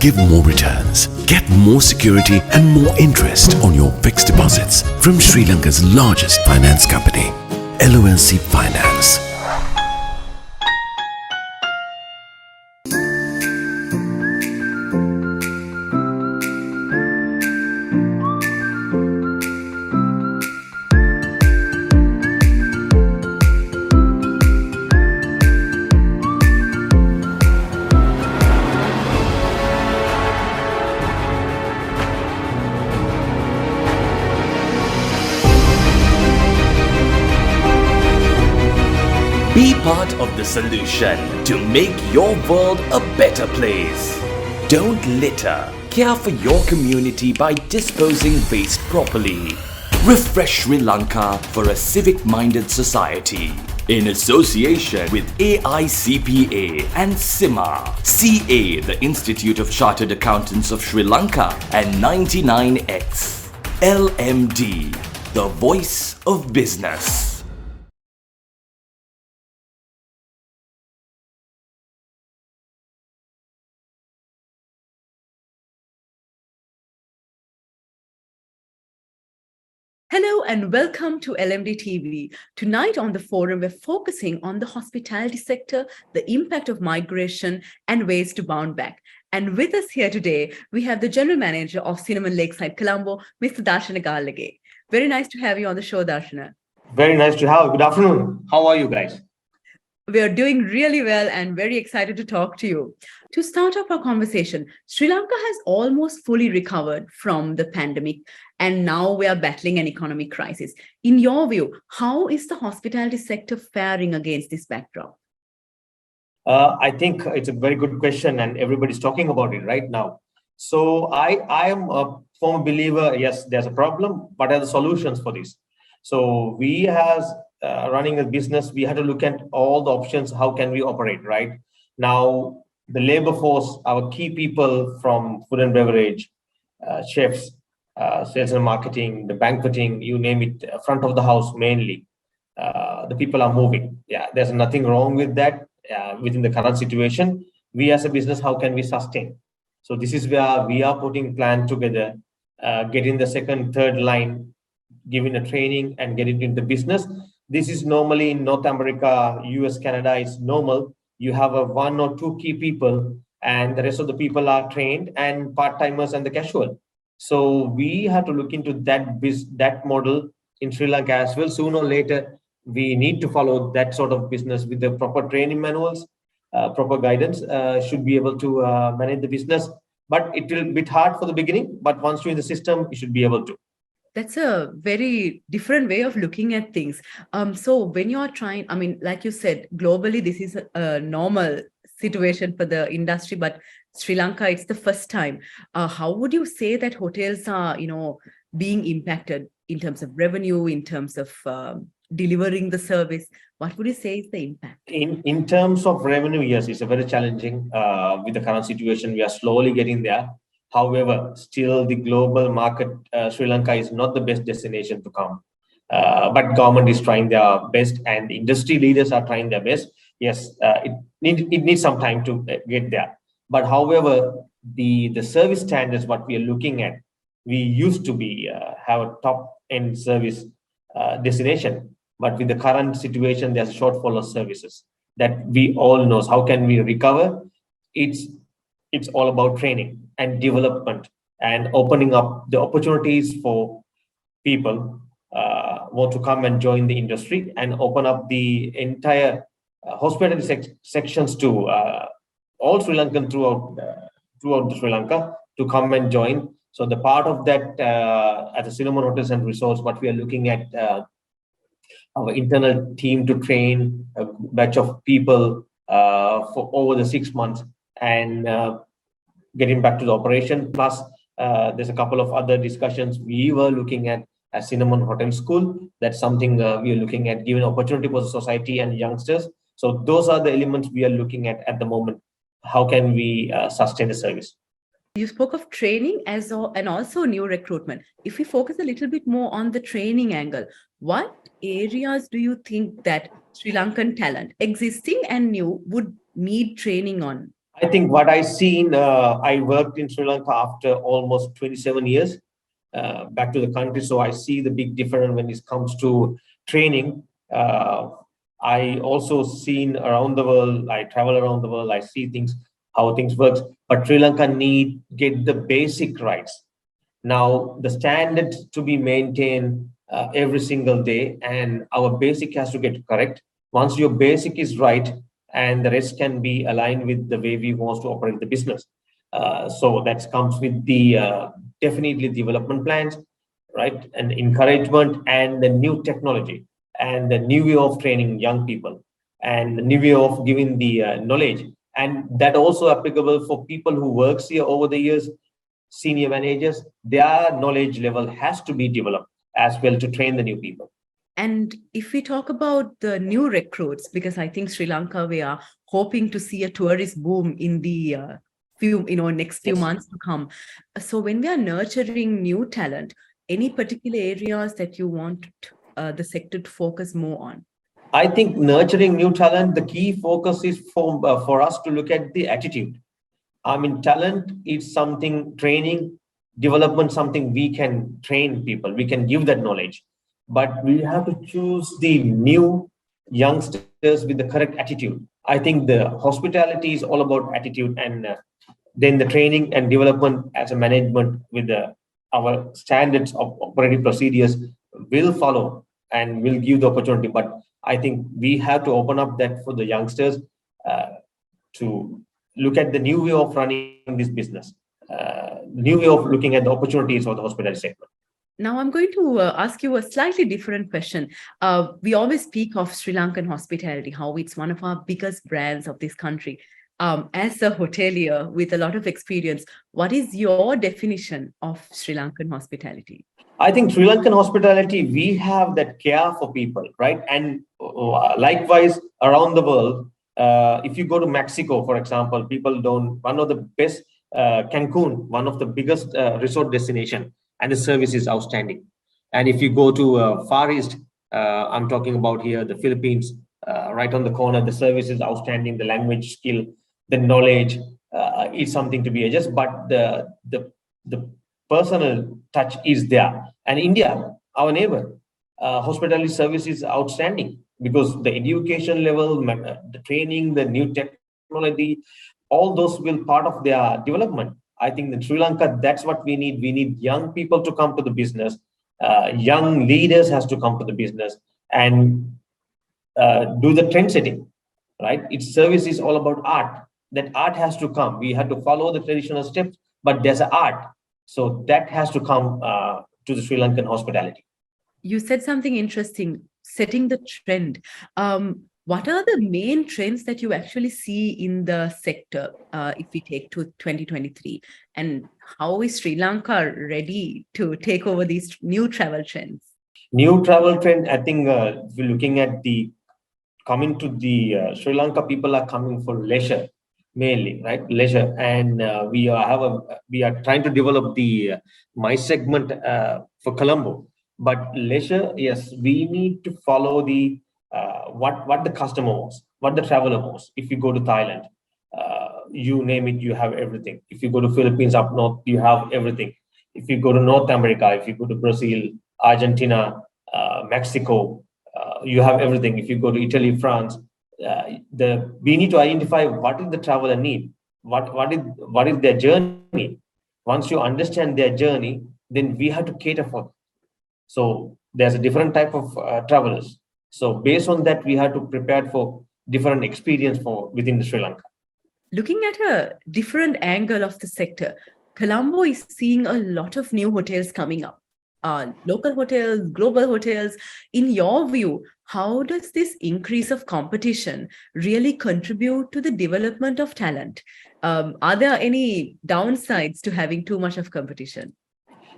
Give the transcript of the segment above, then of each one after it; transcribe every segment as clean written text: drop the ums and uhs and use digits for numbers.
give more returns. Get more security and more interest on your fixed deposits from Sri Lanka's largest finance company, LOLC Finance. Be part of the solution to make your world a better place. Don't litter. Care for your community by disposing waste properly. Refresh Sri Lanka for a civic-minded society. In association with AICPA and CIMA, CA, the Institute of Chartered Accountants of Sri Lanka, and 99X. LMD, the voice of business. Hello and welcome to LMDtv. Tonight on the forum, we're focusing on the hospitality sector, the impact of migration and ways to bounce back. And with us here today, we have the General Manager of Cinnamon Lakeside, Colombo, Mr. Darshana Gallage. Very nice to have you on the show, Darshana. Very nice to have. Good afternoon. How are you guys? We are doing really well and very excited to talk to you. To start off our conversation, Sri Lanka has almost fully recovered from the pandemic, and now we are battling an economic crisis. In your view, how is the hospitality sector faring against this backdrop? I think it's a very good question, and everybody's talking about it right now. So I am a firm believer, yes, there's a problem, but there are solutions for this. So we as running a business, we had to look at all the options. How can we operate, right? Now, the labor force, our key people from food and beverage, chefs, sales and marketing, the banqueting, you name it, front of the house mainly, the people are moving. Yeah, there's nothing wrong with that within the current situation. We as a business, how can we sustain? So this is where we are putting plan together, getting the second, third line, giving a training and getting into business. This is normally in North America, US, Canada, it's normal. You have a one or two key people and the rest of the people are trained and part-timers and the casual. So we have to look into that model in Sri Lanka as well. Sooner or later, we need to follow that sort of business with the proper training manuals, proper guidance, should be able to manage the business. But it will be a bit hard for the beginning, but once you're in the system, you should be able to. That's a very different way of looking at things. So when you're trying, I mean, like you said, globally, this is a normal situation for the industry, but Sri Lanka, it's the first time. How would you say that hotels are, being impacted in terms of revenue, in terms of delivering the service? What would you say is the impact? In terms of revenue, yes, it's a very challenging with the current situation. We are slowly getting there. However, still the global market, Sri Lanka is not the best destination to come. But government is trying their best and industry leaders are trying their best. Yes, it needs some time to get there. But however, the service standards, what we are looking at, we used to be have a top-end service destination. But with the current situation, there's a shortfall of services that we all know. How can we recover? It's all about training and development and opening up the opportunities for people want to come and join the industry and open up the entire hospitality sections to all Sri Lankan throughout Sri Lanka to come and join. So the part of that at the Cinnamon Hotels and Resorts, what we are looking at our internal team to train a batch of people for over the 6 months and getting back to the operation. Plus, there's a couple of other discussions we were looking at Cinnamon Hotel School. That's something we are looking at, giving opportunity for the society and youngsters. So those are the elements we are looking at the moment. How can we sustain the service? You spoke of training and also new recruitment. If we focus a little bit more on the training angle, what areas do you think that Sri Lankan talent, existing and new, would need training on? I think what I seen, I worked in Sri Lanka after almost 27 years back to the country. So I see the big difference when it comes to training. Uh, I also seen around the world, I travel around the world, I see things, how things works, but Sri Lanka need get the basic rights. Now, the standards to be maintained every single day, and our basic has to get correct. Once your basic is right, and the rest can be aligned with the way we want to operate the business. So that comes with the definitely development plans, right, and encouragement, and the new technology, and the new way of training young people, and the new way of giving the knowledge, and that also applicable for people who works here over the years, senior managers. Their knowledge level has to be developed as well to train the new people. And if we talk about the new recruits, because I think Sri Lanka, we are hoping to see a tourist boom in the next few Yes. months to come. So when we are nurturing new talent, any particular areas that you want the sector to focus more on? I think nurturing new talent, the key focus is for us to look at the attitude. I mean, talent is something, training, development, something we can train people, we can give that knowledge. But we have to choose the new youngsters with the correct attitude. I think the hospitality is all about attitude, and then the training and development as a management with our standards of operating procedures will follow and will give the opportunity. But I think we have to open up that for the youngsters to look at the new way of running this business, new way of looking at the opportunities of the hospitality segment. Now, I'm going to ask you a slightly different question. We always speak of Sri Lankan hospitality, how it's one of our biggest brands of this country. As a hotelier with a lot of experience, what is your definition of Sri Lankan hospitality? I think Sri Lankan hospitality, we have that care for people, right? And likewise around the world, if you go to Mexico, for example, people don't, one of the best, Cancun, one of the biggest resort destination, and the service is outstanding. And if you go to Far East, I'm talking about here, the Philippines, right on the corner, the service is outstanding, the language skill, the knowledge is something to be adjusted, but the personal touch is there. And India, our neighbor, hospitality service is outstanding because the education level, the training, the new technology, all those will part of their development. I think in Sri Lanka, that's what we need. We need young people to come to the business. Young leaders has to come to the business and do the trend setting, right? Its service is all about art. That art has to come. We have to follow the traditional steps, but there's an art. So that has to come to the Sri Lankan hospitality. You said something interesting, setting the trend. What are the main trends that you actually see in the sector if we take to 2023? And how is Sri Lanka ready to take over these new travel trends? New travel trend, I think if you're looking at the coming to the Sri Lanka, people are coming for leisure mainly, right? Leisure, and we are trying to develop the my segment for Colombo. But leisure, yes, we need to follow the what the customer wants, what the traveler wants. If you go to Thailand, you name it, you have everything. If you go to Philippines up north, you have everything. If you go to North America, if you go to Brazil, Argentina, Mexico, you have everything. If you go to Italy, France, we need to identify what is the traveler need, what is their journey. Once you understand their journey, then we have to cater for them. So there's a different type of travelers. So based on that, we have to prepare for different experience for within the Sri Lanka. Looking at a different angle of the sector, Colombo is seeing a lot of new hotels coming up. Local hotels, global hotels. In your view, how does this increase of competition really contribute to the development of talent? Are there any downsides to having too much of competition?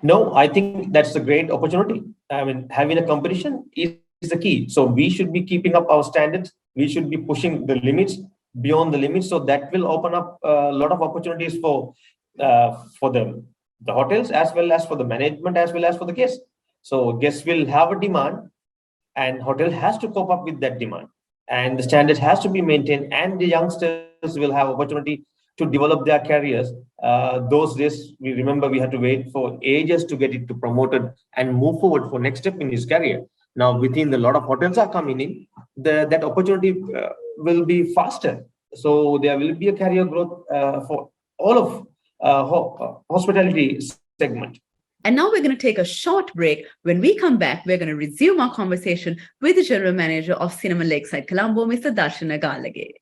No, I think that's a great opportunity. I mean, having a competition is the key. So we should be keeping up our standards. We should be pushing the limits beyond the limits. So that will open up a lot of opportunities for the hotels, as well as for the management, as well as for the guests. So guests will have a demand, and hotel has to cope up with that demand, and the standard has to be maintained, and the youngsters will have opportunity to develop their careers. Those days, we remember we had to wait for ages to get it to promoted and move forward for next step in his career. Now, within the lot of hotels are coming in, that opportunity will be faster. So there will be a career growth for all of hospitality segment. And now we're going to take a short break. When we come back, we're going to resume our conversation with the General Manager of Cinema Lakeside Colombo, Mr. Darshana Gallage.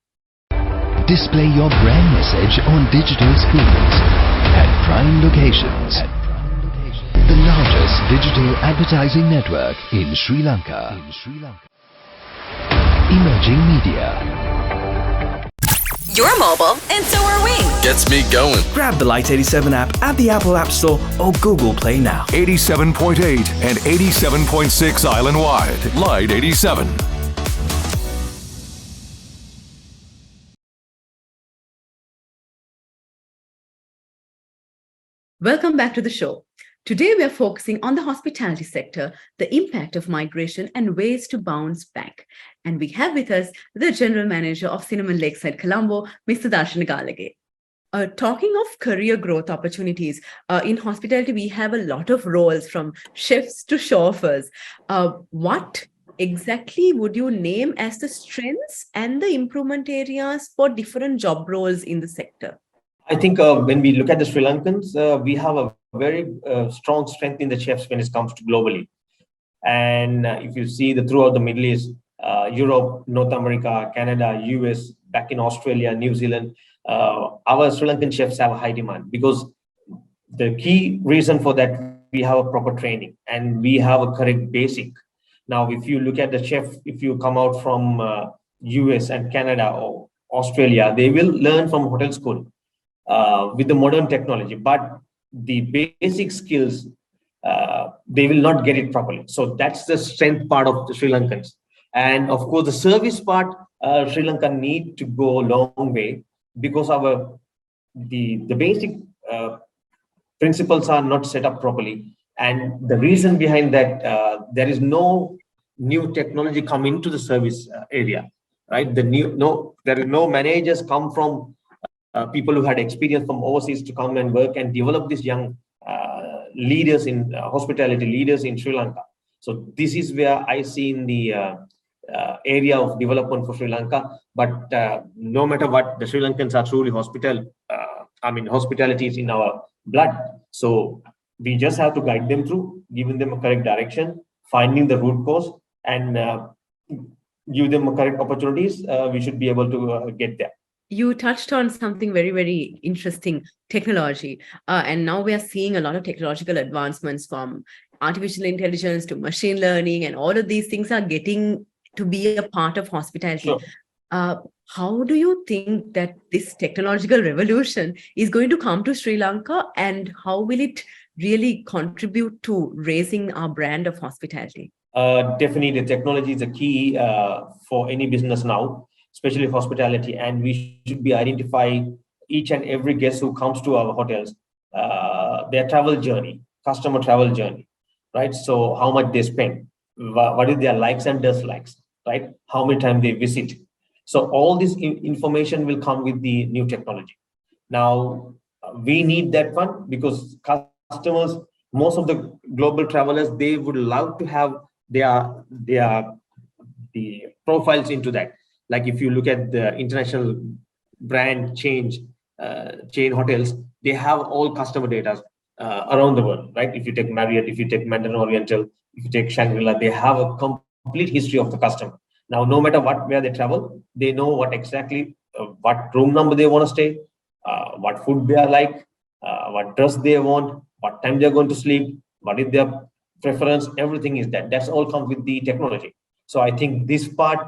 Display your brand message on digital screens at prime locations. The largest digital advertising network in Sri Lanka. Emerging Media. You're mobile, and so are we. Gets me going. Grab the Light 87 app at the Apple App Store or Google Play now. 87.8 and 87.6 island-wide. Light 87. Welcome back to the show. Today, we are focusing on the hospitality sector, the impact of migration and ways to bounce back. And we have with us the General Manager of Cinema Lakeside Colombo, Mr. Darshana Gallage. Talking of career growth opportunities, in hospitality, we have a lot of roles from chefs to chauffeurs. What exactly would you name as the strengths and the improvement areas for different job roles in the sector? I think when we look at the Sri Lankans, we have a very strong strength in the chefs when it comes to globally. And if you see throughout the Middle East, Europe, North America, Canada, US, back in Australia, New Zealand, our Sri Lankan chefs have a high demand because the key reason for that, we have a proper training and we have a correct basic. Now, if you look at the chef, if you come out from US and Canada or Australia, they will learn from hotel school with the modern technology, but the basic skills, they will not get it properly. So that's the strength part of the Sri Lankans. And of course, the service part, Sri Lanka need to go a long way because the basic principles are not set up properly. And the reason behind that, there is no new technology come into the service area, right? There are no managers come from people who had experience from overseas to come and work and develop these young leaders in hospitality leaders in Sri Lanka. So this is where I see in the area of development for Sri Lanka. But no matter what, the Sri Lankans are truly hospitality is in our blood. So we just have to guide them through, giving them a correct direction, finding the root cause, and give them a correct opportunities. We should be able to get there. You touched on something very, very interesting, technology. And now we are seeing a lot of technological advancements from artificial intelligence to machine learning, and all of these things are getting to be a part of hospitality. Sure. How do you think that this technological revolution is going to come to Sri Lanka, and how will it really contribute to raising our brand of hospitality? Definitely, technology is a key for any business now, especially hospitality, and we should be identifying each and every guest who comes to our hotels, their travel journey, customer travel journey, right? So how much they spend, what is their likes and dislikes, right? How many times they visit. So all this information will come with the new technology. Now, we need that one because customers, most of the global travelers, they would love to have the profiles into that. Like if you look at the international brand chain hotels, they have all customer data around the world, right? If you take Marriott, if you take Mandarin Oriental, if you take Shangri-La, they have a complete history of the customer. Now, no matter where they travel, they know what exactly, what room number they want to stay, what food they are like, what dress they want, what time they're going to sleep, what is their preference, everything is that. That's all comes with the technology. So I think this part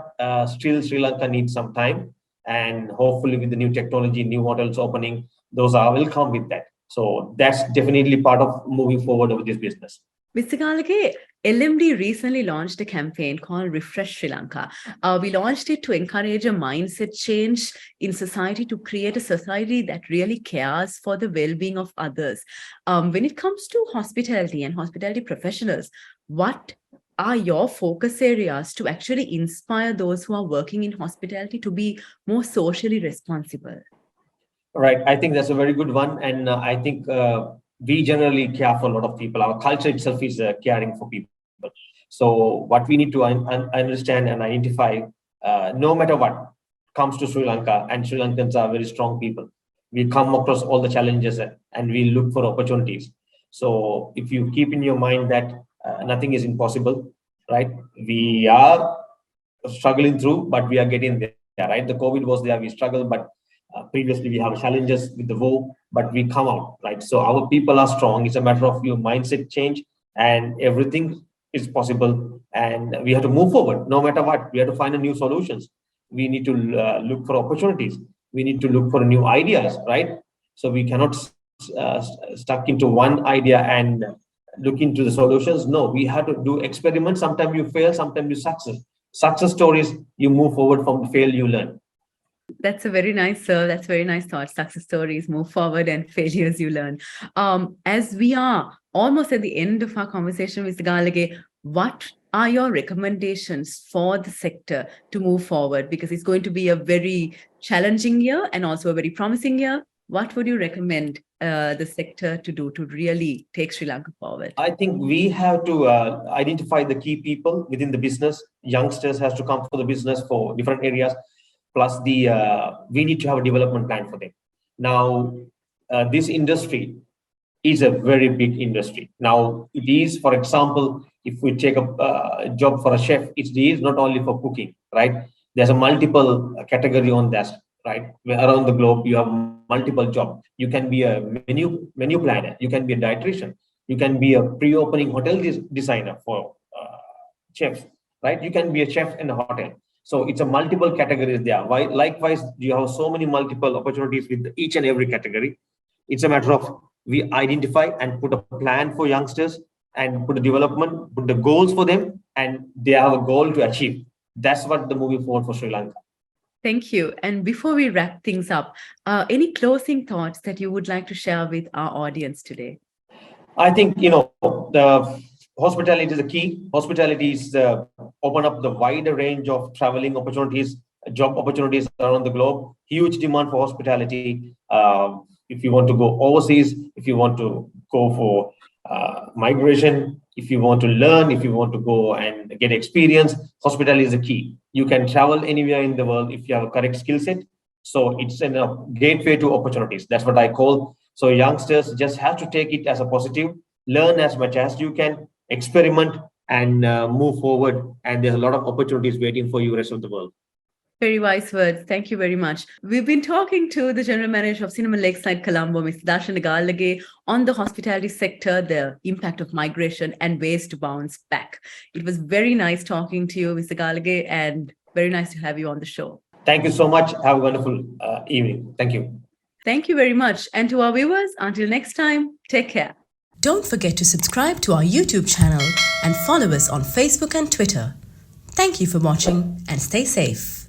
still Sri Lanka needs some time, and hopefully with the new technology, new hotels opening, those will come with that. So that's definitely part of moving forward with this business. Mr. Gallage, LMD recently launched a campaign called Refresh Sri Lanka. We launched it to encourage a mindset change in society, to create a society that really cares for the well-being of others. When it comes to hospitality and hospitality professionals, what are your focus areas to actually inspire those who are working in hospitality to be more socially responsible? Right. I think that's a very good one. And I think we generally care for a lot of people. Our culture itself is caring for people. So what we need to understand and identify, no matter what comes to Sri Lanka, and Sri Lankans are very strong people. We come across all the challenges and we look for opportunities. So if you keep in your mind that nothing is impossible, right? We are struggling through, but we are getting there, right? The COVID was there, we struggled, but previously we have challenges with the war, but we come out, right? So our people are strong. It's a matter of your mindset change, and everything is possible. And we have to move forward, no matter what. We have to find a new solutions. We need to look for opportunities. We need to look for new ideas, right? So we cannot stuck into one idea and look into the solutions. No, we have to do experiments. Sometimes you fail, sometimes you success stories. You move forward. From fail you learn. That's a very nice, sir. That's very nice thought. Success stories, move forward, and failures you learn. As we are almost at the end of our conversation, Mr. Gallage, what are your recommendations for the sector to move forward? Because it's going to be a very challenging year and also a very promising year. What would you recommend the sector to do to really take Sri Lanka forward? I think we have to identify the key people within the business. Youngsters has to come for the business for different areas. Plus, we need to have a development plan for them. Now, this industry is a very big industry. Now, it is, for example, if we take a job for a chef, it is not only for cooking, right? There's a multiple category on that, right? Around the globe, you have multiple jobs. You can be a menu planner. You can be a dietitian. You can be a pre-opening hotel designer for chefs, right? You can be a chef in a hotel. So it's a multiple categories there. Likewise, you have so many multiple opportunities with each and every category. It's a matter of we identify and put a plan for youngsters and put a development, put the goals for them, and they have a goal to achieve. That's what the moving forward for Sri Lanka. Thank you. And before we wrap things up, any closing thoughts that you would like to share with our audience today? I think, the hospitality is the key. Hospitality is open up the wider range of traveling opportunities, job opportunities around the globe. Huge demand for hospitality. If you want to go overseas, if you want to go for migration, if you want to learn, if you want to go and get experience, hospitality is the key. You can travel anywhere in the world if you have a correct skill set. So it's a gateway to opportunities. That's what I call. So youngsters just have to take it as a positive, learn as much as you can, experiment, and move forward. And there's a lot of opportunities waiting for you rest of the world. Very wise words. Thank you very much. We've been talking to the General Manager of Cinema Lakeside, Colombo, Mr. Darshana Gallage, on the hospitality sector, the impact of migration and ways to bounce back. It was very nice talking to you, Mr. Gallage, and very nice to have you on the show. Thank you so much. Have a wonderful evening. Thank you. Thank you very much. And to our viewers, until next time, take care. Don't forget to subscribe to our YouTube channel and follow us on Facebook and Twitter. Thank you for watching and stay safe.